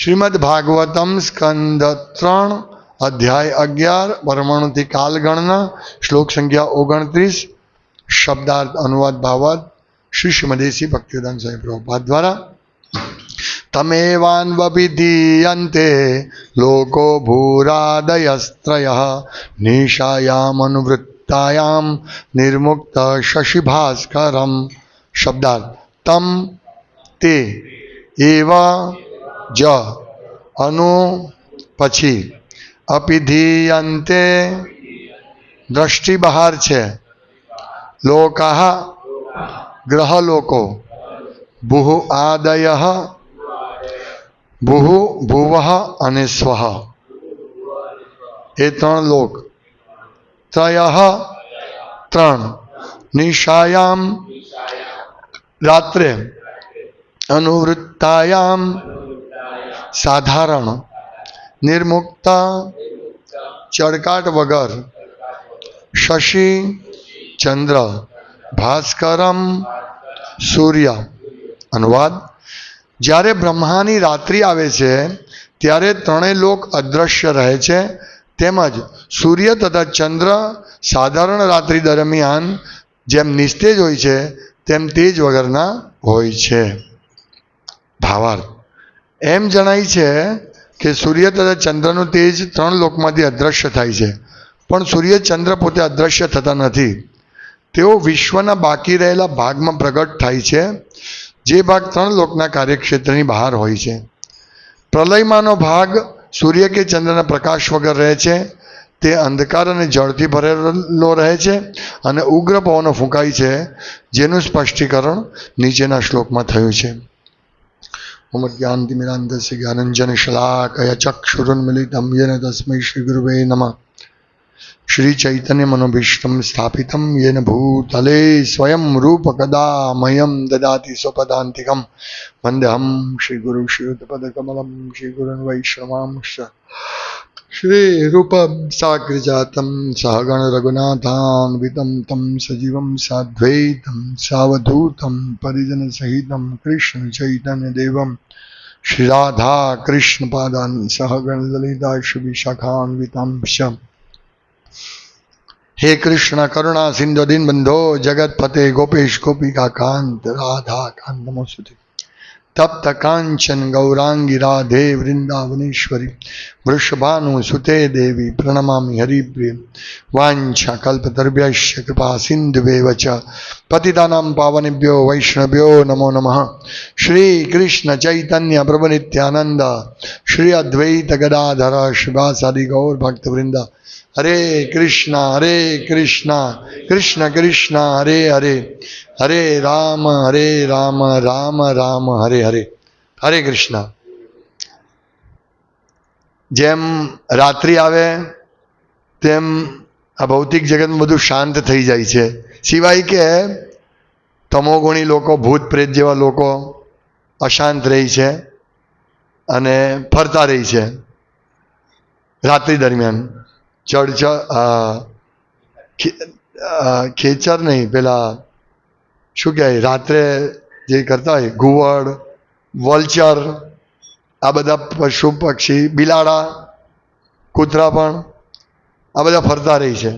શ્રીમદ ભાગવતમ સ્કંદ 3 અધ્યાય 11 પરમાણુથી કાલગણના શ્લોક સંખ્યા 29 શબ્દાર્થ અનુવાદ ભાવાર્થ શ્રી શ્રીમદેશી ભક્તિવેદાંત સ્વામી પ્રભુપાદ દ્વારા તમેવાન્વવિધીયન્તે લોકો ભૂરાદયસ્ત્રયઃ નિશાયામ અનુવૃત્તાયામ નિર્મુક્ત શશિભાસ્કરમ. શબ્દાર્થ તમ તે એવ જ અનુ પછી અપિધીયન્તે દ્રષ્ટિ બહાર છે લોકાહ ગ્રહ લોકો ભૂહ આદય ભૂહ ભુવઃ અને સ્વઃ એ ત્રણ લોક ત્રયઃ ત્રણ નિશાયામ રાત્રે અનુવૃત્તાયામ સાધારણ નિર્મુક્ત ચડકાટ વગર શશિ ચંદ્ર ભાસ્કરમ સૂર્ય. અનુવાદ જ્યારે બ્રહ્માની રાત્રિ આવે છે ત્યારે ત્રણેય લોક અદૃશ્ય રહે છે, તેમજ સૂર્ય તથા ચંદ્ર સાધારણ રાત્રિ દરમિયાન જેમ નિસ્તેજ હોય છે તેમ તેજ વગરના હોય છે. ભાવાર્થ એમ જણાય છે કે સૂર્ય તથા ચંદ્રનું તેજ ત્રણ લોકમાંથી અદૃશ્ય થાય છે, પણ સૂર્ય ચંદ્ર પોતે અદૃશ્ય થતા નથી. તેઓ વિશ્વના બાકી રહેલા ભાગમાં પ્રગટ થાય છે, જે ભાગ ત્રણ લોકના કાર્યક્ષેત્રની બહાર હોય છે. પ્રલયમાંનો ભાગ સૂર્ય કે ચંદ્રના પ્રકાશ વગર રહે છે. તે અંધકાર અને જળથી ભરેલો રહે છે અને ઉગ્ર પવનો ફૂંકાય છે, જેનું સ્પષ્ટીકરણ નીચેના શ્લોકમાં થયું છે. જ્ઞાનતિમિરાંધસ્ય જ્ઞાનંજન શલાકયા ચક્ષુરુન્મિલિતમ યેન તસ્મૈ શ્રી ગુરુવે નમઃ. શ્રી ચૈતન્ય મનોભીષ્ટમ સ્થાપિતમ યેન ભૂતલે સ્વયં રૂપ કદા મહ્યમ દદાતિ સ્વપદાંતિકમ વંદેહમ શ્રી ગુરુ શ્રીયુતપદકમલમ શ્રી ગુરુન વૈષ્ણવાંશ્ચ શ્રી રૂપમ સાગ્રજાતમ સહગણ રઘુનાથાન્વિતમ તમ સજીવમ સાદ્વૈતમ સાવધૂતમ પરિજન સહિતમ કૃષ્ણ ચૈતન્ય દેવમ શ્રી રાધા કૃષ્ણ પાદાન સહગણ લલિતા શ્રી વિશાખાન્વિતાંશ. હે કૃષ્ણ કરુણા સિંધુ દીનબંધો જગતપતે ગોપેશ ગોપિકા કાંત રાધા કાંત નમોસ્તુતે. તપ્ત કાંચન ગૌરાંગી રાધે વૃંદાવનેશ્વરી વૃષભાનુ સુતે દેવી પ્રણમામિ હરિપ્રિય. વાંછા કલ્પતરુભ્યશ્ચ કૃપા સિંધુવેવ ચ પતિતાનાં પાવનેભ્યો વૈષ્ણવ્યો નમો નમઃ. શ્રી કૃષ્ણ ચૈતન્ય પ્રભુ નિત્યાનંદ શ્રી અદ્વૈત ગદાધર શ્રીવાસાદિ ગૌર ભક્તવૃંદ. હરે કૃષ્ણ કૃષ્ણ કૃષ્ણ હરે હરે હરે રામ રામ રામ હરે હરે. હરે કૃષ્ણ. જેમ રાત્રિ આવે તેમ આ ભૌતિક જગતમાં બધું શાંત થઈ જાય છે, સિવાય કે તમોગુણી લોકો ભૂત પ્રેત જેવા લોકો અશાંત રહી છે અને ફરતા રહી છે રાત્રિ દરમિયાન. ખેચર નહીં, પેલા શું કહેવાય રાત્રે જે કરતા હોય ઘુવડ વલ્ચર આ બધા પશુ પક્ષી બિલાડા કૂતરા પણ આ બધા ફરતા રહી છે.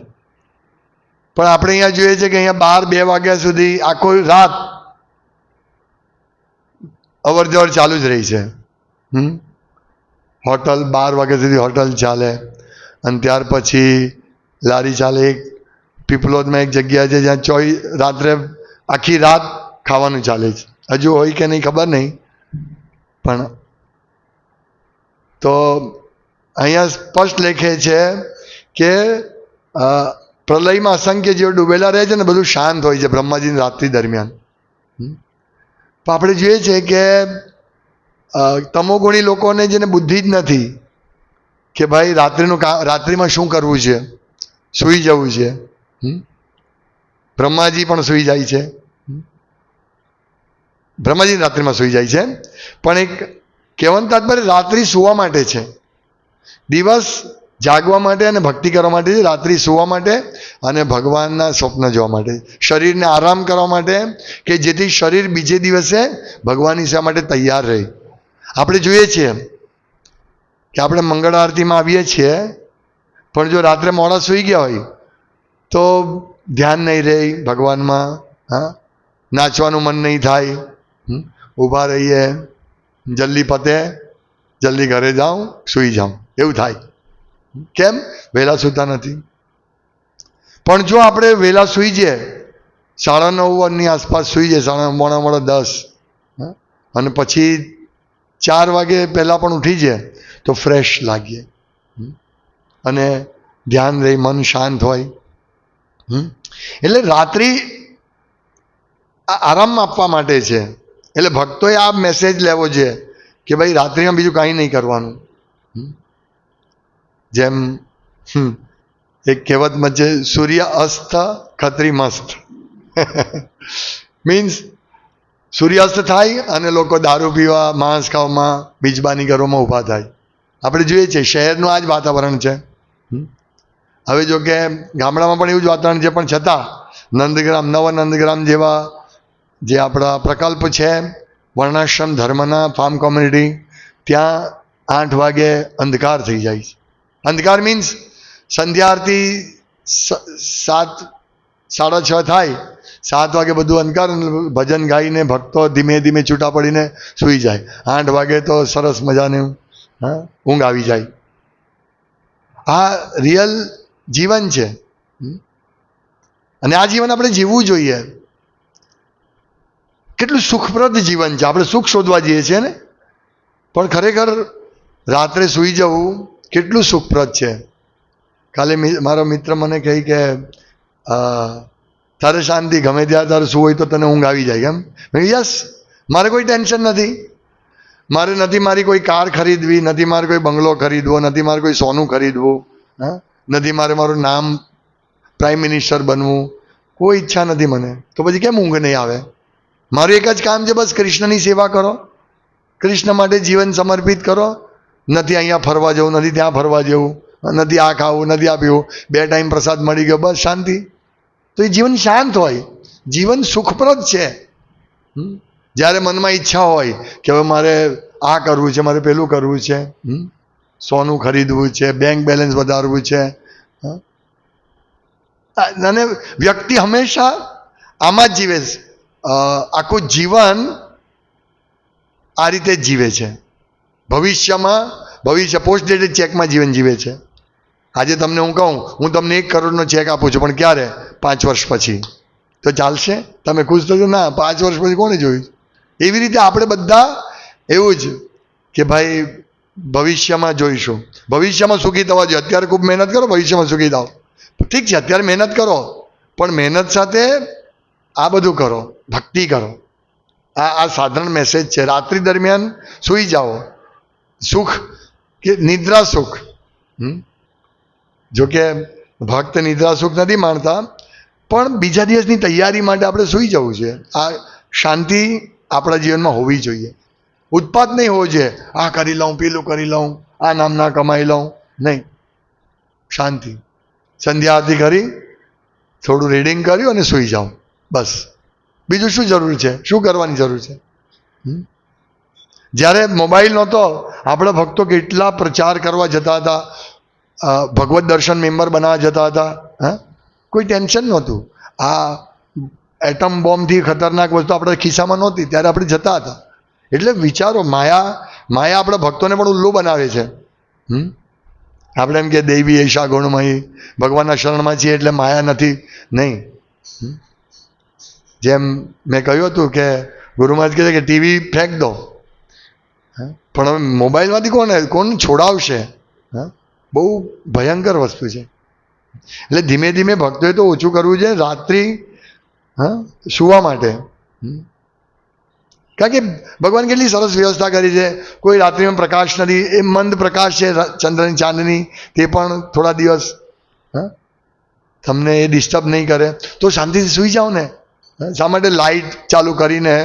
પણ આપણે અહીંયા જોઈએ છે કે અહીંયા 12-2 વાગ્યા સુધી આખો રાત અવર જવર ચાલુ જ રહી છે. હોટલ 12 વાગ્યા સુધી હોટલ ચાલે અને ત્યાર પછી લારી ચાલે. એક પીપલોદમાં એક જગ્યા છે જ્યાં રાત્રે આખી રાત ખાવાનું ચાલે છે. હજુ હોય કે નહીં ખબર નહીં, પણ તો અહીંયા સ્પષ્ટ લખે છે કે પ્રલયમાં અસંખ્ય જેઓ ડૂબેલા રહે છે ને બધું શાંત હોય છે બ્રહ્માજીની રાત્રિ દરમિયાન. તો આપણે જોઈએ છે કે તમોગુણી લોકોને જેને બુદ્ધિ જ નથી કે ભાઈ રાત્રિમાં શું કરવું છે, સૂઈ જવું છે. બ્રહ્માજી પણ સૂઈ જાય છે, બ્રહ્માજી રાત્રિમાં સૂઈ જાય છે. પણ એક કહેવાનું તાત્પર્ય રાત્રિ સુવા માટે છે, દિવસ જાગવા માટે અને ભક્તિ કરવા માટે છે, રાત્રિ સુવા માટે અને ભગવાનના સ્વપ્ન જોવા માટે, શરીરને આરામ કરવા માટે, કે જેથી શરીર બીજે દિવસે ભગવાનની સેવા માટે તૈયાર રહે. આપણે જોઈએ છીએ કે આપણે મંગળ આરતીમાં આવીએ છીએ, પણ જો રાત્રે મોડા સૂઈ ગયા હોય તો ધ્યાન નહીં રહે ભગવાનમાં, હા, નાચવાનું મન નહીં થાય, ઊભા રહીએ, જલ્દી પતે, જલ્દી ઘરે જાઉં, સૂઈ જાઉં, એવું થાય. કેમ? વહેલા સૂતા નથી. પણ જો આપણે વહેલા સૂઈ જઈએ, 9:30ની આસપાસ સૂઈ જાય, 9:30, 10, અને પછી 4 વાગે પહેલાં પણ ઉઠી જાય તો ફ્રેશ લાગીએ અને ધ્યાન રહી, મન શાંત હોય. એટલે રાત્રિ આરામ આપવા માટે છે. એટલે ભક્તોએ આ મેસેજ લેવો છે કે ભાઈ રાત્રિમાં બીજું કાંઈ નહીં કરવાનું. જેમ એક કહેવતમાં છે, સૂર્ય અસ્ત ખત્રી મસ્ત. મીન્સ સૂર્યાસ્ત થાય અને લોકો દારૂ પીવા, માંસ ખાવામાં, બીજબાની ઘરોમાં ઊભા થાય. આપણે જોઈએ છીએ શહેરનું આ જ વાતાવરણ છે. હવે જો કે ગામડામાં પણ એવું જ વાતાવરણ છે, પણ છતાં નંદગ્રામ, નવા નંદગ્રામ જેવા જે આપણા પ્રકલ્પ છે વર્ણાશ્રમ ધર્મના ફાર્મ કોમ્યુનિટી, ત્યાં 8 વાગે અંધકાર થઈ જાય છે. અંધકાર મીન્સ સંધ્યા આરતી 7, 6:30 થાય, 7 વાગે બધું અંધકાર, ભજન ગાઈને ભક્તો ધીમે ધીમે છૂટા પડીને સૂઈ જાય. 8 વાગે તો સરસ મજાનું ઊંઘ આવી જાય. આ રિયલ જીવન છે અને આ જીવન આપણે જીવવું જોઈએ. કેટલું સુખપ્રદ જીવન છે. આપણે સુખ શોધવા જઈએ છીએ ને, પણ ખરેખર રાત્રે સૂઈ જવું કેટલું સુખપ્રદ છે. કાલે મારો મિત્ર મને કહે કે તારે શાંતિ, ગમે ત્યારે તારે શું હોય તો તને ઊંઘ આવી જાય. કેમ? મેં યસ, મારે કોઈ ટેન્શન નથી. મારે નથી મારી કોઈ કાર ખરીદવી, નથી મારે કોઈ બંગલો ખરીદવો, નથી મારે કોઈ સોનું ખરીદવું, હા, નથી મારે મારું નામ પ્રાઇમ મિનિસ્ટર બનવું, કોઈ ઈચ્છા નથી મને. તો પછી કેમ ઊંઘ નહીં આવે? મારું એક જ કામ છે, બસ કૃષ્ણની સેવા કરો, કૃષ્ણ માટે જીવન સમર્પિત કરો. નથી અહીંયા ફરવા જવું, નથી ત્યાં ફરવા જવું, નથી આ ખાવું, નથી આ પીવું, 2 ટાઈમ પ્રસાદ મળી ગયો, બસ શાંતિ. તો એ જીવન શાંત હોય, જીવન સુખપ્રદ છે. જ્યારે મનમાં ઈચ્છા હોય કે હવે મારે આ કરવું છે, મારે પેલું કરવું છે, સોનું ખરીદવું છે, બેંક બેલેન્સ વધારવું છે, અને વ્યક્તિ હંમેશા આમાં જ જીવે છે. આખું જીવન આ રીતે જ જીવે છે. ભવિષ્ય પોસ્ટ ડેટેડ ચેકમાં જીવન જીવે છે. આજે તમને હું કહું, હું તમને 1 કરોડનો ચેક આપું છું, પણ ક્યારે? 5 વર્ષ પછી. તો ચાલશે? તમે ખુશ થશો? ના, 5 વર્ષ પછી કોને જોયું? એવી રીતે આપણે બધા એવું જ કે ભાઈ ભવિષ્યમાં જોઈશું, ભવિષ્યમાં સુખી થવા જોઈએ. અત્યારે ખૂબ મહેનત કરો, ભવિષ્યમાં સુખી થાઓ. ઠીક છે, અત્યારે મહેનત કરો, પણ મહેનત સાથે આ બધું કરો, ભક્તિ કરો. આ સાધારણ મેસેજ છે. રાત્રિ દરમિયાન સૂઈ જાઓ. સુખ કે નિદ્રા સુખ. જોકે ભક્ત નિદ્રા સુખ નથી માણતા, પણ બીજા દિવસની તૈયારી માટે આપણે સૂઈ જવું છે. આ શાંતિ આપણા જીવનમાં હોવી જોઈએ. ઉત્પાત નહીં હોવો જોઈએ, આ કરી લઉં, પેલું કરી લઉં, આ નામના કમાઈ લઉં, નહીં. શાંતિ. સંધ્યા આરતી કરી, થોડું રીડિંગ કર્યું અને સૂઈ જાઉં, બસ. બીજું શું જરૂર છે? શું કરવાની જરૂર છે? જ્યારે મોબાઈલ નહોતો, આપણા ભક્તો કેટલા પ્રચાર કરવા જતા હતા, ભગવત દર્શન મેમ્બર બનાવવા જતા હતા, હા, કોઈ ટેન્શન નહોતું. આ એટમ બોમ્બથી ખતરનાક વસ્તુ આપણા ખિસ્સામાં નહોતી, ત્યારે આપણે જતા હતા. એટલે વિચારો, માયા આપણા ભક્તોને પણ ઉલ્લુ બનાવે છે. આપણે એમ કે દૈવી એશા ગુણમયી, ભગવાનના શરણમાં છીએ એટલે માયા નથી, નહીં. જેમ મેં કહ્યું હતું કે ગુરુ મહારાજ કહે છે કે ટીવી ફેંક દો, પણ હવે મોબાઈલમાંથી કોણ છોડાવશે? હા, બહુ ભયંકર વસ્તુ છે. એટલે ધીમે ધીમે ભક્તોએ તો ઓછું કરવું છે રાત્રિ સુવા માટે. કારણ કે ભગવાન કેટલી સરસ વ્યવસ્થા કરી છે. કોઈ રાત્રિમાં પ્રકાશ નથી, એ મંદ પ્રકાશ છે ચંદ્રની ચાંદની, તે પણ થોડા દિવસ તમને એ ડિસ્ટર્બ નહીં કરે, તો શાંતિથી સૂઈ જાઓ ને. શા માટે લાઇટ ચાલુ કરીને,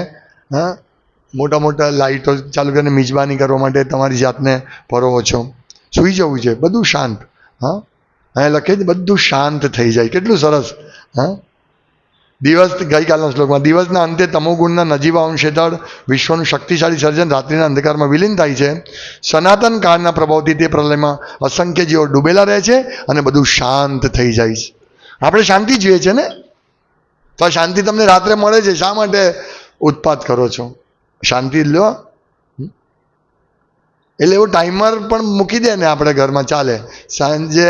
મોટા મોટા લાઇટો ચાલુ કરીને મિજબાની કરવા માટે તમારી જાતને પરોવો છો? સૂઈ જવું છે, બધું શાંત. હા, અહીંયા લખે છે બધું શાંત થઈ જાય. કેટલું સરસ. હા, દિવસ ગઈકાલના શ્લોકમાં દિવસના અંતે તમોગુણના નજીવા અંશ હેઠળ વિશ્વનું શક્તિશાળી સર્જન રાત્રિના અંધકારમાં વિલીન થાય છે. સનાતન કાળના પ્રભાવથી તે પ્રલયમાં અસંખ્ય જીવો ડૂબેલા રહે છે અને બધું શાંત થઈ જાય છે. આપણે શાંતિ જોઈએ છે ને, તો આ શાંતિ તમને રાત્રે મળે છે. શા માટે ઉત્પાત કરો છો? શાંતિ લો. એટલે એવું ટાઈમર પણ મૂકી દે ને આપણે ઘરમાં, ચાલે. સાંજે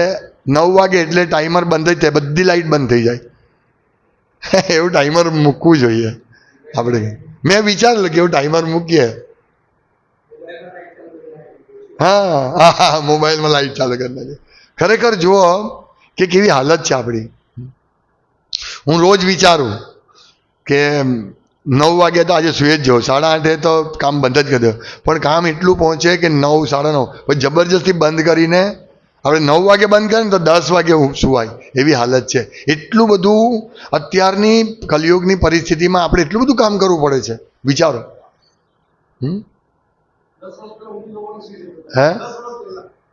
9 વાગે એટલે ટાઈમર બંધ થઈ જાય, બધી લાઈટ બંધ થઈ જાય. એવું ટાઈમર મૂકવું જોઈએ આપણે. મેં વિચારેલું કે એવું ટાઈમર મૂકીએ. હા હા, મોબાઈલમાં લાઈટ ચાલુ કરી નાખીએ. ખરેખર જુઓ કે કેવી હાલત છે આપણી. હું રોજ વિચારું કે 9 વાગે તો આજે સુઈ જ જાઉં, 8:30 તો કામ બંધ જ કરી દો. પણ કામ એટલું પહોંચે કે 9, 9:30 પછી જબરજસ્તી બંધ કરીને, આપણે 9 વાગે બંધ કરીએ ને તો 10 વાગે સુવાય એવી હાલત છે. એટલું બધું અત્યારની કલિયુગની પરિસ્થિતિમાં આપણે એટલું બધું કામ કરવું પડે છે. વિચારો. હે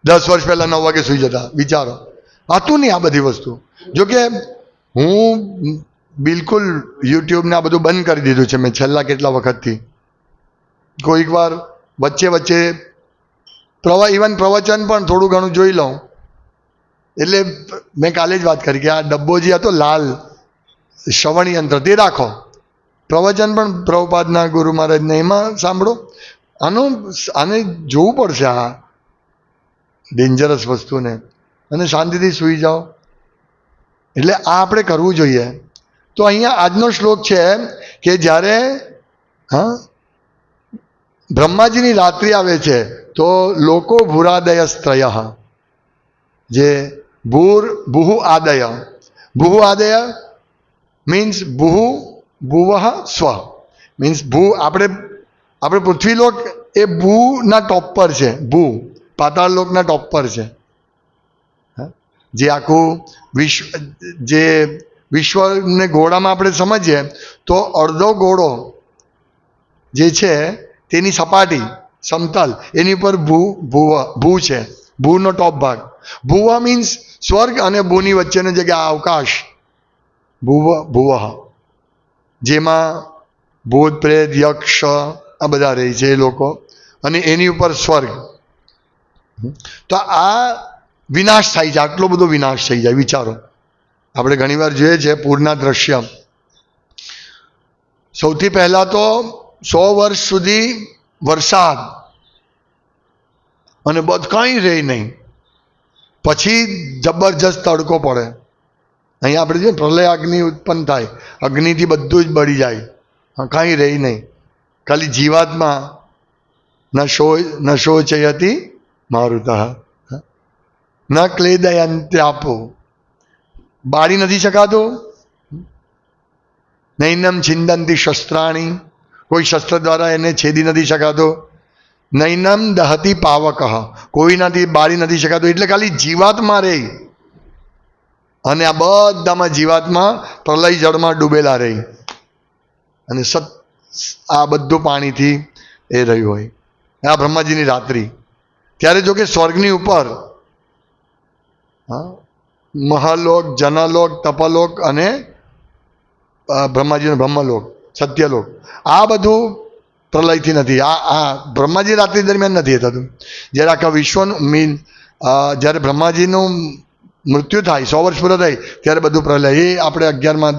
10 વર્ષ પહેલા 9 વાગે સુઈ જતા, વિચારો. હતું નહીં આ બધી વસ્તુ. જોકે હું બિલકુલ યુટ્યુબને આ બધું બંધ કરી દીધું છે મેં છેલ્લા કેટલા વખતથી. કોઈક વાર વચ્ચે વચ્ચે ઇવન પ્રવચન પણ થોડું ઘણું જોઈ લઉં. એટલે મેં કાલે જ વાત કરી કે આ ડબ્બો જે હતો લાલ શ્રવણ યંત્ર, તે રાખો. પ્રવચન પણ પ્રભુપાદના ગુરુ મહારાજને એમાં સાંભળો. આને જોવું પડશે આ ડેન્જરસ વસ્તુને, અને શાંતિથી સૂઈ જાઓ. એટલે આ આપણે કરવું જોઈએ. તો અહીંયા આજનો શ્લોક છે કે જ્યારે બ્રહ્માજીની રાત્રિ આવે છે તો લોકો ભૂરાદય સ્ત્રય, જે ભૂહુ આદય મીન્સ ભૂવઃ સ્વ મીન્સ ભૂ. આપણે પૃથ્વીલોક એ ભૂના ટોપ પર છે. ભૂ પાતાળ લોકના ટોપ પર છે. જે આખું વિશ્વને ગોળામાં આપણે સમજીએ તો અડધો ગોળો જે છે તેની સપાટી સમતલ, એની ઉપર ભૂ છે. ભૂનો ટોપ ભાગ. ભૂવ મીન્સ સ્વર્ગ અને ભૂની વચ્ચેની જગ્યા અવકાશ. ભૂવ જેમાં ભૂત પ્રેત યક્ષ આ બધા રહે છે એ લોકો, અને એની ઉપર સ્વર્ગ. તો આ વિનાશ થાય છે, આટલો બધો વિનાશ થઈ જાય. વિચારો. આપણે ઘણીવાર જોઈએ છે પૂરના દ્રશ્ય. સૌથી પહેલા તો 100 વર્ષ સુધી વરસાદ અને કંઈ રહે નહીં, પછી જબરજસ્ત તડકો પડે. અહીંયા આપણે જોઈએ પ્રલય અગ્નિ ઉત્પન્ન થાય, અગ્નિથી બધું જ બળી જાય, કાંઈ રહી નહીં. ખાલી જીવાતમાં ન શોચયતિ મારુતઃ ન ક્લેદયંત્યાપો, બાળી નથી શકાતું. નૈનમ છિંદંતી શસ્ત્રાણી, કોઈ શસ્ત્ર દ્વારા એને છેદી નથી શકાતો. નૈનમ દહતી પાવક, કોઈનાથી બાળી નથી શકાતું. એટલે ખાલી જીવાતમાં રહે, અને આ બધામાં જીવાતમાં પ્રલય જળમાં ડૂબેલા રહે, અને આ બધું પાણીથી એ રહ્યું હોય. આ બ્રહ્માજીની રાત્રિ. ત્યારે જો કે સ્વર્ગની ઉપર મહાલોક, જનલોક, તપલોક અને બ્રહ્માજીનો બ્રહ્મલોક, સત્યલોક, આ બધું પ્રલયથી નથી. આ બ્રહ્માજી રાત્રિ દરમિયાન નથી થતું. જ્યારે આખા વિશ્વનું જ્યારે બ્રહ્માજીનું મૃત્યુ થાય, 100 વર્ષ પૂરા થાય, ત્યારે બધું પ્રલય. એ આપણે 11મા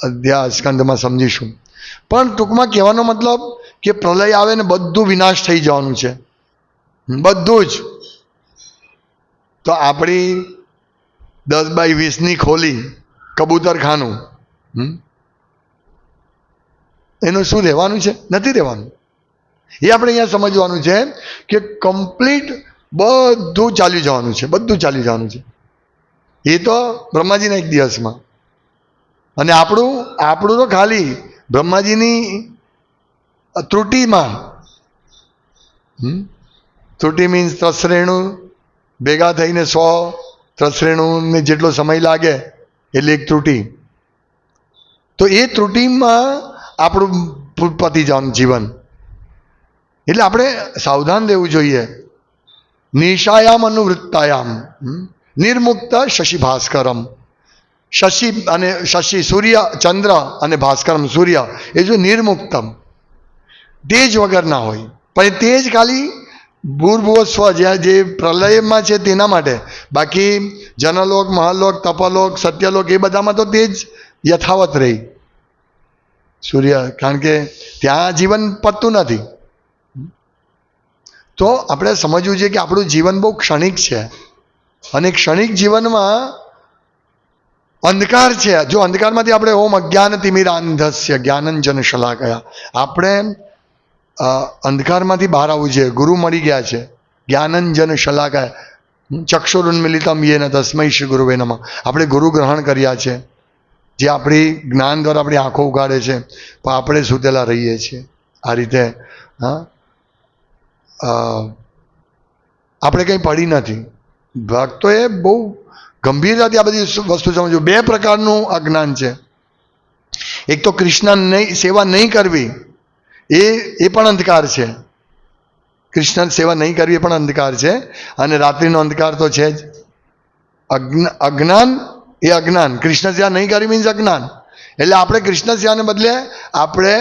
અધ્યાય સ્કંદમાં સમજીશું. પણ ટૂંકમાં કહેવાનો મતલબ કે પ્રલય આવે ને બધું વિનાશ થઈ જવાનું છે, બધું જ. તો આપણી 10x20ની ખોલી કબૂતરખાનું, એનું શું રહેવાનું છે? નથી રહેવાનું. એ આપણે અહીંયા સમજવાનું છે કે કમ્પ્લીટ બધું ચાલી જવાનું છે, બધું ચાલી જવાનું છે. એ તો બ્રહ્માજીના એક દિવસમાં. અને આપણું તો ખાલી બ્રહ્માજીની ત્રુટિમાં. ત્રુટિ મીન્સ ત્રસરેણુ ભેગા થઈને 100 ત્રસરેણુને જેટલો સમય લાગે એટલે એક ત્રુટિ. તો એ ત્રુટિમાં આપણું પતી જવાનું જીવન. એટલે આપણે સાવધાન રહેવું જોઈએ. નિશાયામ અનુવૃત્તાયામ નિર્મુક્ત શશિભાસ્કરમ. શશી સૂર્ય ચંદ્ર અને ભાસ્કરમ સૂર્ય એ જો નિર્મુક્તમ તેજ વગરના હોય, પણ તેજ ખાલી ભૂર્ભુવ સ્વ જ્યાં જે પ્રલયમાં છે તેના માટે, બાકી જનલોક મહાલોક તપલોક સત્યલોક એ બધામાં તો તેજ યથાવત રહી સૂર્ય, કારણ કે ત્યાં જીવન પતતું નથી. તો આપણે સમજવું છે કે આપણું જીવન બહુ ક્ષણિક છે અને ક્ષણિક જીવનમાં અંધકાર છે. જો અંધકારમાંથી આપણે ઓમ અજ્ઞાન તિમિરાંધસ્ય જ્ઞાનંજન શલાકયા, આપણે અંધકારમાંથી બહાર આવવું છે. ગુરુ મળી ગયા છે, જ્ઞાનંજન શલાકયા ચક્ષુરુન્મિલિતમ યેન તસ્મૈ શ્રી ગુરુવે નમઃ. આપણે ગુરુ ગ્રહણ કર્યા છે, જે આપણી જ્ઞાન દ્વારા આપણી આંખો ઉગાડે છે, પણ આપણે સૂતેલા રહીએ છીએ આ રીતે. હા, આપણે કંઈ પડી નથી. ભક્તોએ બહુ ગંભીરતાથી આ બધી વસ્તુ સમજવું. બે પ્રકારનું અજ્ઞાન છે. એક તો કૃષ્ણ સેવા નહીં કરવી, એ પણ અંધકાર છે. કૃષ્ણ સેવા નહીં કરવી એ પણ અંધકાર છે. અને રાત્રિનો અંધકાર તો છે જ. અજ્ઞાન એ અજ્ઞાન, કૃષ્ણ સેવા નહીં કરવી મીન્સ અજ્ઞાન. એટલે આપણે કૃષ્ણ સેવાને બદલે આપણે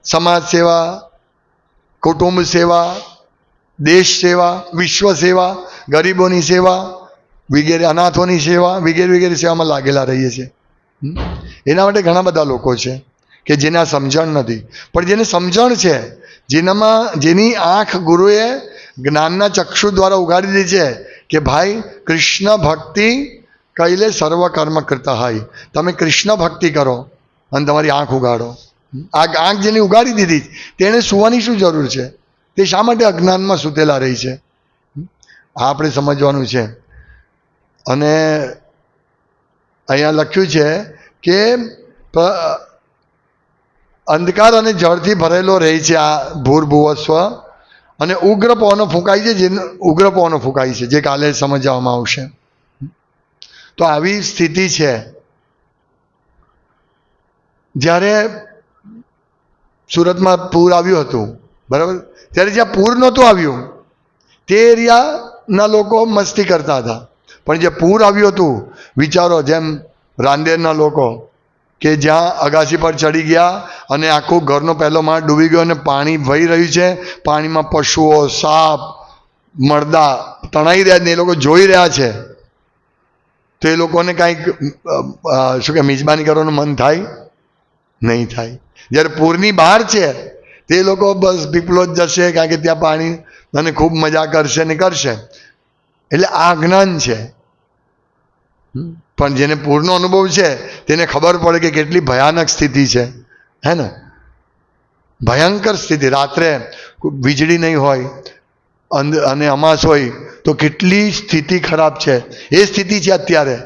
સમાજ સેવા, કુટુંબ સેવા, દેશ સેવા, વિશ્વ સેવા, ગરીબોની સેવા વગેરે, અનાથોની સેવા વગેરે વગેરે સેવામાં લાગેલા રહીએ છીએ. એના માટે ઘણા બધા લોકો છે કે જેને આ સમજણ નથી, પણ જેને સમજણ છે, જેની આંખ ગુરુએ જ્ઞાનના ચક્ષુ દ્વારા ઉગાડી દીધી છે કે ભાઈ કૃષ્ણ ભક્તિ કૈલે સર્વ કર્મ કરતા હોય, તમે કૃષ્ણ ભક્તિ કરો અને તમારી આંખ ઉગાડો. આ આંખ જેની ઉગાડી દીધી તેણે સુવાની શું જરૂર છે? તે શા માટે અજ્ઞાનમાં સૂતેલા રહી છે? આ આપણે સમજવાનું છે. અને અહીંયા લખ્યું છે કે અંધકાર અને જળથી ભરેલો રહે છે આ ભૂર્ભુવસ્વ, અને ઉગ્ર પવનો ફૂંકાય છે, જે ઉગ્ર પવનો ફૂંકાય છે, જે કાલે સમજવામાં આવશે. તો આવી સ્થિતિ છે. જ્યારે સુરતમાં પૂર આવ્યું હતું, બરાબર, ત્યારે જ્યાં પૂર નહોતું આવ્યું તે એરિયાના લોકો મસ્તી કરતા હતા, પણ જે પૂર આવ્યું હતું, વિચારો, જેમ રાંદેરના લોકો કે જ્યાં અગાસી પર ચડી ગયા અને આખું ઘરનો પહેલો માળ ડૂબી ગયો અને પાણી વહી રહ્યું છે, પાણીમાં પશુઓ, સાપ, મળદા તણાઈ રહ્યા ને એ લોકો જોઈ રહ્યા છે, તો એ લોકોને કાંઈક શું કે મિજબાની કરવાનું મન થાય? નહીં થાય. જ્યારે પૂરની બહાર છે તે લોકો બસ પીપળો જ જશે, કારણ કે ત્યાં પાણી અને ખૂબ મજા કરશે ને કરશે. એટલે આ જ્ઞાન છે. પણ જેને પૂરનો અનુભવ છે તેને ખબર પડે કે કેટલી ભયાનક સ્થિતિ છે, હે ને? ભયંકર સ્થિતિ. રાત્રે વીજળી નહીં હોય અને અમાસ હોય તો કેટલી સ્થિતિ ખરાબ છે. એ સ્થિતિ છે અત્યારે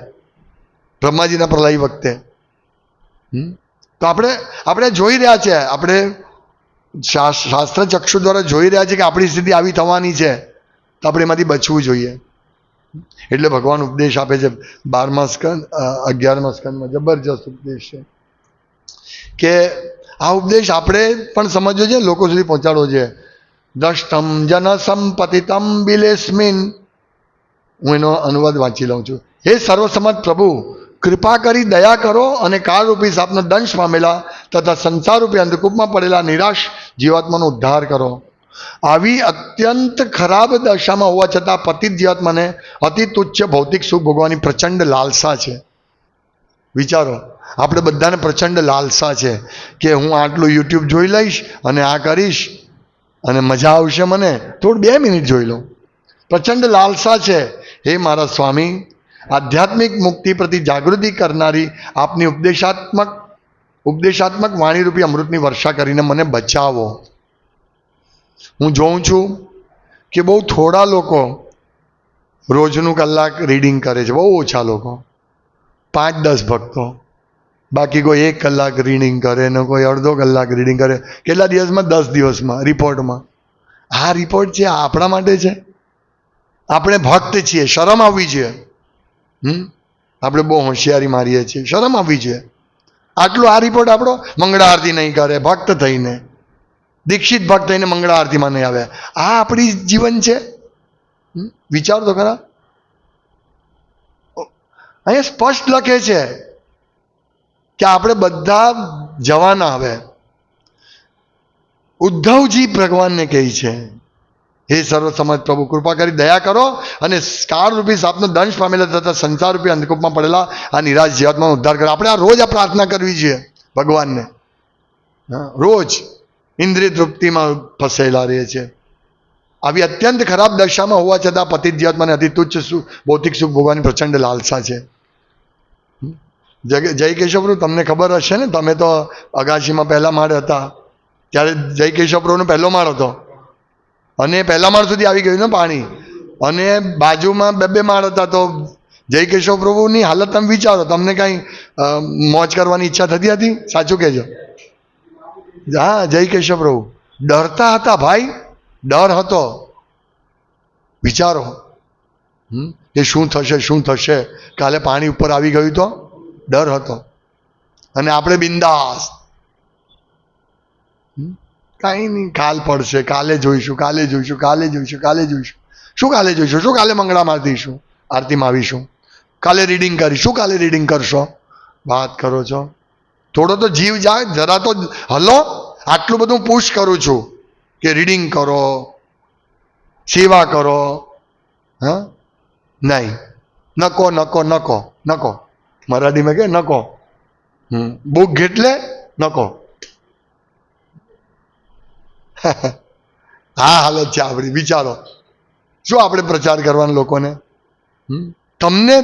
બ્રહ્માજીના પ્રલય વખતે. તો આપણે જોઈ રહ્યા છે, આપણે શાસ્ત્ર ચક્ષુ દ્વારા જોઈ રહ્યા છે કે આપણી સ્થિતિ આવી થવાની છે, તો આપણે એમાંથી બચવું જોઈએ. એટલે ભગવાન ઉપદેશ આપે છે 12મા સ્કંદ 11મા સ્કંદમાં જબરજસ્ત ઉપદેશ છે કે આ ઉપદેશ આપણે પણ સમજવો છે, લોકો સુધી પહોંચાડવો છે. દ્રષ્ટમ જન સંપતિતમ બિલેસ્મિન, હું એનો અનુવાદ વાંચી લઉં છું. હે સર્વસમત પ્રભુ, કૃપા કરી દયા કરો અને કાળરૂપી સાપનો દંશ પામેલા તથા સંસારરૂપી અંધકૂપમાં પડેલા નિરાશ જીવાત્માનો ઉદ્ધાર કરો. આવી અત્યંત ખરાબ દશામાં હોવા છતાં પતિત જીવાત્માને અતિ તુચ્છ ભૌતિક સુખ ભોગવવાની પ્રચંડ લાલસા છે. વિચારો, આપણે બધાને પ્રચંડ લાલસા છે કે હું આટલું યુટ્યુબ જોઈ લઈશ અને આ કરીશ અને મજા આવશે, મને થોડું 2 મિનિટ જોઈ લઉં. પ્રચંડ લાલસા છે. હે મારા સ્વામી, આધ્યાત્મિક મુક્તિ પ્રતિ જાગૃતિ કરનારી આપની ઉપદેશાત્મક વાણીરૂપી અમૃતની વર્ષા કરીને મને બચાવો. હું જોઉં છું કે બહુ થોડા લોકો રોજનું કલાક રીડિંગ કરે છે, બહુ ઓછા લોકો, 5-10 ભક્તો. બાકી કોઈ 1 કલાક રીડિંગ કરે ને કોઈ અડધો કલાક રીડિંગ કરે. કેટલા દિવસમાં? 10 દિવસમાં રિપોર્ટમાં. આ રિપોર્ટ છે આપણા માટે છે? આપણે ભક્ત છીએ, શરમ આવવી જોઈએ. આપણે બહુ હોશિયારી મારીએ છીએ, શરમ આવવી જોઈએ. આટલું આ રિપોર્ટ આપણો, મંગળા આરતી નહીં કરે, ભક્ત થઈને, દીક્ષિત ભક્ત થઈને મંગળા આરતીમાં નહીં આવે. આ આપણી જીવન છે? વિચાર તો ખરા. અહીંયા સ્પષ્ટ લખે છે કે આપણે બધા જવાના. હવે ઉદ્ધવજી ભગવાનને કહે છે, હે સર્વસમજ પ્રભુ, કૃપા કરી દયા કરો અને કાળરૂપી સાપનો દંશ પામેલા તથા સંસારરૂપી અંધકૂપમાં પડેલા આ નિરાશ જીવાત્માનો ઉદ્ધાર કરો. આપણે આ રોજ આ પ્રાર્થના કરવી જોઈએ ભગવાનને. રોજ ઇન્દ્રિય તૃપ્તિમાં ફસાયેલા રહીએ છીએ. આવી અત્યંત ખરાબ દશામાં હોવા છતાં પતિત જીવાત્માને અતિ તુચ્છ ભૌતિક સુખ ભોગવાની પ્રચંડ લાલસા છે. જય કેશવપ્રભુ તમને ખબર હશે ને, તમે તો અગાશીમાં પહેલા માળ હતા ત્યારે જય કેશવપ્રભુનો પહેલો માળ હતો અને પહેલા માળ સુધી આવી ગયું ને પાણી, અને બાજુમાં બે માળ હતા. તો જય કેશવપ્રભુની હાલત તમે વિચારો, તમને કાંઈ મોજ કરવાની ઈચ્છા થતી હતી? સાચું કહેજો. હા, જય કેશવપ્રભુ ડરતા હતા ભાઈ, ડર હતો. વિચારો કે શું થશે, શું થશે, કાલે પાણી ઉપર આવી ગયું તો ડર હતો. અને આપણે બિંદાસ, કાંઈ નહીં, કાલ પડશે, કાલે જોઈશું, કાલે જોઈશું, કાલે જોઈશું, કાલે જોઈશું. શું કાલે જોઈશું? શું કાલે મંગળા મારતીશું, આરતીમાં આવીશું, કાલે રીડિંગ કરીશું. કાલે રીડિંગ કરશો? વાત કરો છો? થોડો તો જીવ જાય, જરા તો હલો. આટલું બધું પુશ કરું છું કે રીડિંગ કરો, સેવા કરો. હા, નહીં, નકો નકો નકો નકો, મરાઠીમાં કે નકો. બુક ઘેટલે નકો. હા, હાલત છે આપણી. વિચારો શું આપણે પ્રચાર કરવાનો લોકોને? તમને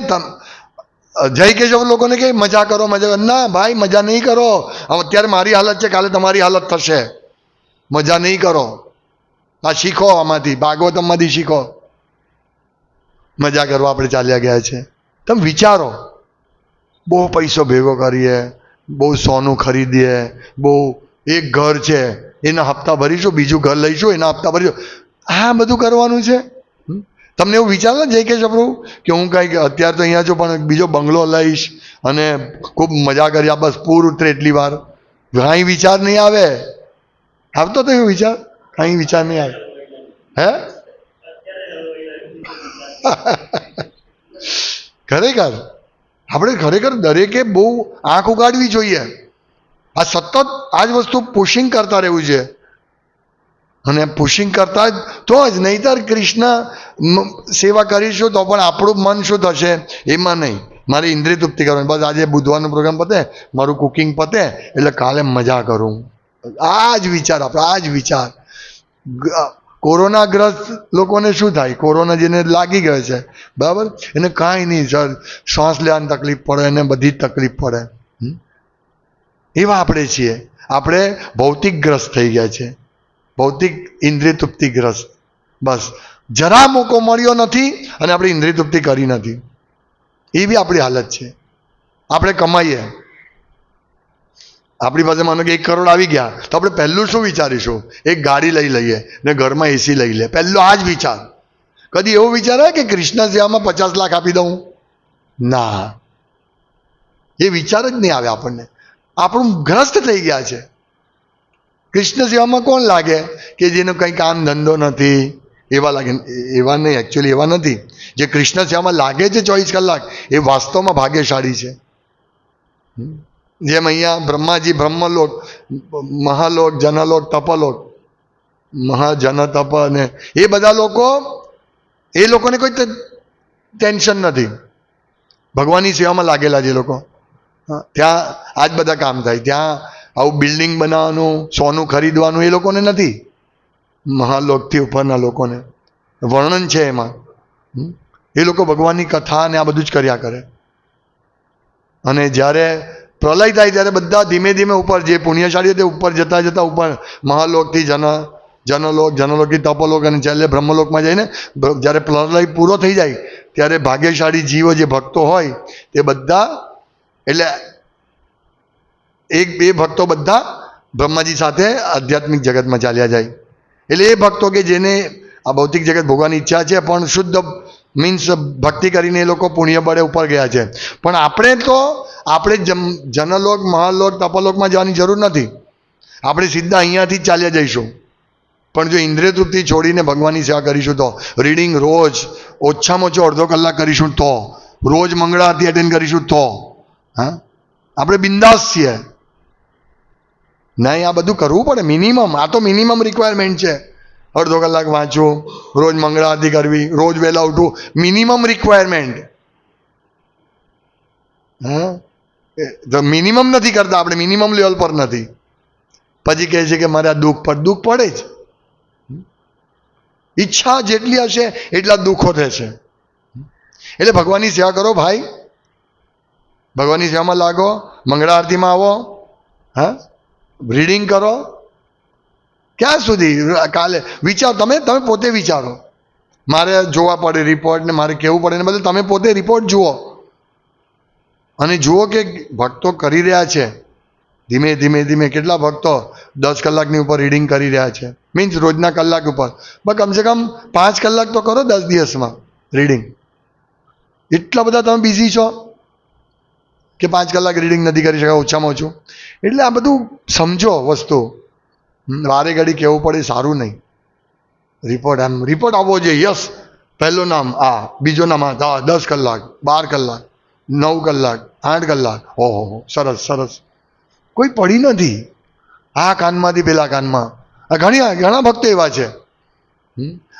જય કેશવ લોકોને કે મજા કરો, મજા. ના ભાઈ, મજા નહીં કરો. અત્યારે મારી હાલત છે, કાલે તમારી હાલત થશે. મજા નહીં કરો. આ શીખો, આમાંથી ભાગવતમમાંથી શીખો. મજા કરવા આપણે ચાલ્યા ગયા છે. તમે વિચારો, બહુ પૈસો ભેગો કરીએ, બહુ સોનું ખરીદીએ, બહુ એક ઘર છે એના હપ્તા ભરીશું, બીજું ઘર લઈશું એના હપ્તા ભરીશું. આ બધું કરવાનું છે? તમને એવું વિચાર ને જય કેશવપ્રભુ કે હું કંઈક અત્યારે તો અહીંયા છું પણ બીજો બંગલો લઈશ અને ખૂબ મજા કરી, બસ પૂર ઉતરે એટલી વાર? કાંઈ વિચાર નહીં આવે. આવતો તો એવું વિચાર? કાંઈ વિચાર નહીં આવે. હે? ખરેખર આપણે ખરેખર દરેકે બહુ આંખ ઉગાડવી જોઈએ. આ સતત આ જ વસ્તુ પુશિંગ કરતા રહેવું છે. અને પુશિંગ કરતા જ તો જ, નહીંતર કૃષ્ણ સેવા કરીશું તો પણ આપણું મન શું થશે? એમાં નહીં, મારે ઇન્દ્રિય તૃપ્તિ કરવાની. બસ આજે બુધવારનો પ્રોગ્રામ પતે, મારું કુકિંગ પતે એટલે કાલે મજા કરું. આ જ વિચાર આપણે, આ જ વિચાર. કોરોનાગ્રસ્ત લોકોને શું થાય? કોરોના જેને લાગી ગયો છે, બરાબર, એને કાંઈ નહીં સર, શ્વાસ લેવાની તકલીફ પડે, એને બધી જ તકલીફ પડે. એવા આપણે છીએ. આપણે ભૌતિકગ્રસ્ત થઈ ગયા છે, ભૌતિક ઇન્દ્રિય તૃપ્તિગ્રસ્ત. બસ જરા મોકો મળ્યો નથી અને આપણે ઇન્દ્રિય તૃપ્તિ કરી નથી. એવી આપણી હાલત છે. આપણે કમાઈએ, આપણી પાસે માનો કે 1 કરોડ આવી ગયા તો આપણે પહેલું શું વિચારીશું? એક ગાડી લઈ લઈએ ને ઘરમાં એસી લઈ લે. પહેલો આ જ વિચાર. કદી એવો વિચાર આવે કે કૃષ્ણ સેવામાં 50 લાખ આપી દઉં? ના, એ વિચાર જ નહીં આવે આપણને. આપણું ગ્રસ્ત થઈ ગયા છે. કૃષ્ણ સેવામાં કોણ લાગે? કે જેનો કંઈ કામ ધંધો નથી એવા લાગે. એવા નહીં, એકચ્યુઅલી એવા નથી. જે કૃષ્ણ સેવામાં લાગે છે 24 કલાક એ વાસ્તવમાં ભાગ્યશાળી છે. જેમ અહીંયા બ્રહ્માજી બ્રહ્મલોક, મહાલોક, જનલોક, તપલોક, મહાજન તપ ને એ બધા લોકો, એ લોકોને કોઈ ટેન્શન નથી. ભગવાનની સેવામાં લાગેલા જે લોકો, ત્યાં આ જ બધા કામ થાય. ત્યાં આવું બિલ્ડિંગ બનાવવાનું, સોનું ખરીદવાનું એ લોકોને નથી. મહાલોકથી ઉપરના લોકોને વર્ણન છે એમાં. એ લોકો ભગવાનની કથા ને આ બધું જ કર્યા કરે. અને જ્યારે પ્રલય થાય ત્યારે બધા ધીમે ધીમે ઉપર, જે પુણ્યશાળી તે ઉપર જતા જતા ઉપર મહાલોકથી જનલોક, જનલોકથી તપલોક અને છેલ્લે બ્રહ્મલોકમાં જઈને જ્યારે પ્રલય પૂરો થઈ જાય ત્યારે ભાગ્યશાળી જીવો જે ભક્તો હોય તે બધા, એટલે એક બે ભક્તો બધા બ્રહ્માજી સાથે આધ્યાત્મિક જગતમાં ચાલ્યા જાય. એટલે એ ભક્તો કે જેને આ ભૌતિક જગત ભોગવાની ઈચ્છા છે પણ શુદ્ધ મીન્સ ભક્તિ કરીને એ લોકો પુણ્ય બળે ઉપર ગયા છે. પણ આપણે જનલોક, મહાલોક, તપલોકમાં જવાની જરૂર નથી. આપણે સીધા અહીંયાથી જ ચાલ્યા જઈશું. પણ જો ઇન્દ્રિય તૃપ્તિ છોડીને ભગવાનની સેવા કરીશું તો, રીડિંગ રોજ ઓછામાં ઓછો અડધો કલાક કરીશું તો, રોજ મંગળા આરતી અટેન્ડ કરીશું તો હા આપણે બિંદાસ છીએ નહીં, આ બધું કરવું પડે મિનિમમ. આ તો મિનિમમ રિક્વાયરમેન્ટ છે. અડધો કલાક વાંચવું, રોજ મંગળા આરતી કરવી, રોજ વહેલા ઉઠવું, મિનિમમ રિક્વાયરમેન્ટ. હા મિનિમમ નથી કરતા આપણે, મિનિમમ લેવલ પર નથી. પછી કહે છે કે મારે આ દુઃખ પડે જ. ઈચ્છા જેટલી હશે એટલા દુઃખો થશે. એટલે ભગવાનની સેવા કરો ભાઈ, ભગવાનની સેવામાં લાગો, મંગળા આરતીમાં આવો, હા રીડિંગ કરો. ક્યાં સુધી કાલે વિચારો, તમે પોતે વિચારો. મારે જોવા પડે રિપોર્ટ ને મારે કહેવું પડે ને બદલે તમે પોતે રિપોર્ટ જુઓ અને જુઓ કે ભક્તો કરી રહ્યા છે. ધીમે ધીમે ધીમે કેટલા ભક્તો 10 કલાકની ઉપર રીડિંગ કરી રહ્યા છે, મીન્સ રોજના કલાક ઉપર. બસ કમસે કમ 5 કલાક તો કરો 10 દિવસમાં રીડિંગ. એટલા બધા તમે બિઝી છો કે 5 કલાક રીડિંગ નથી કરી શકાય ઓછામાં ઓછું. એટલે આ બધું સમજો વસ્તુ. વારે ઘડી કહેવું પડે સારું નહીં. રિપોર્ટ આવવો જોઈએ. યસ, પહેલું નામ આ, બીજો નામ આ, 10 કલાક, 12 કલાક, 9 કલાક, 8 કલાક. ઓહો સરસ સરસ. કોઈ પડી નથી આ કાનમાંથી પેલા કાનમાં. ઘણા ભક્તો એવા છે.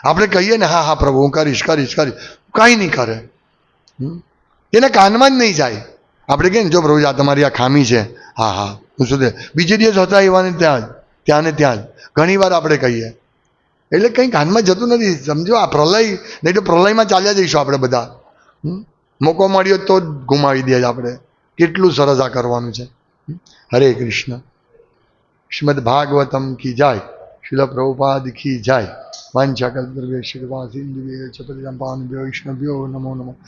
આપણે કહીએ ને હા પ્રભુ હું કરીશ, કાંઈ નહીં કરે. એના કાનમાં જ નહીં જાય. આપણે કહીએ ને જો પ્રભુ આ તમારી આ ખામી છે, હા હું શું બીજે દિવસ હતા એવાને ત્યાં જ ઘણી વાર આપણે કહીએ. એટલે કંઈ કાનમાં જતું નથી. સમજો આ પ્રલય, નહીં તો પ્રલયમાં ચાલ્યા જઈશું આપણે બધા. મોકો મળ્યો તો જ ગુમાવી દે આપણે. કેટલું સરસ આ કરવાનું છે. હરે કૃષ્ણ. શ્રીમદ ભાગવતમ કી જાય, શિલ પ્રભુપાદ કી જાય. વાંછા કલ્પતરુભ્યશ્ચ કૃપા સિંધુભ્યો ચ પતિતાં પાવનેભ્યો વૈષ્ણવેભ્યો નમો નમઃ.